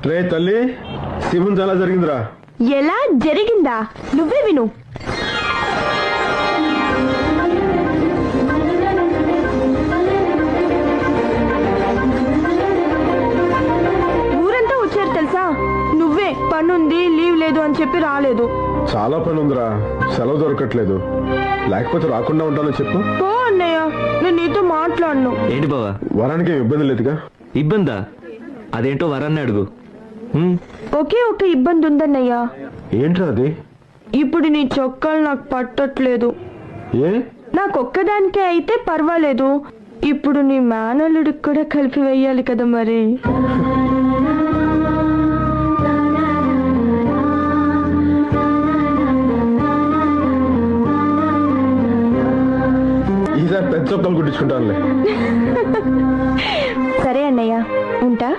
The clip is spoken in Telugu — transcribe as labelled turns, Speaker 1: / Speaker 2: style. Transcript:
Speaker 1: రే తల్లి, సింహం చాలా జరిగిందిరా.
Speaker 2: ఎలా జరిగిందా నువ్వే విను. ఊరంతా వచ్చారు తెలుసా, నువ్వే పనుంది లీవ్ లేదు అని చెప్పి రాలేదు.
Speaker 1: చాలా పని ఉందిరా, సెలవు దొరకట్లేదు. లేకపోతే రాకుండా ఉంటానని చెప్పు.
Speaker 2: పో అన్నయ్య, నేను నీతో మాట్లాడను.
Speaker 3: ఏంటి బావా,
Speaker 1: వరానికి ఏం ఇబ్బంది లేదుగా?
Speaker 3: ఇబ్బందా? అదేంటో వరాన్ని అడుగు.
Speaker 2: ఒకే ఒక ఇబ్బంది ఉందన్నయ్య.
Speaker 1: ఏంట్రా అది?
Speaker 2: ఇప్పుడు నీ చొక్కాలు నాకు పట్టట్లేదు.
Speaker 1: ఏ?
Speaker 2: నాకొక్కదానికే అయితే పర్వాలేదు, ఇప్పుడు నీ మేనల్లుడికి కూడా కలిపి వేయాలి కదా మరి.
Speaker 1: ఈసారి పెద్ద చొక్కలు కుట్టించుకుంటానులే.
Speaker 2: సరే అన్నయ్య, ఉంటా.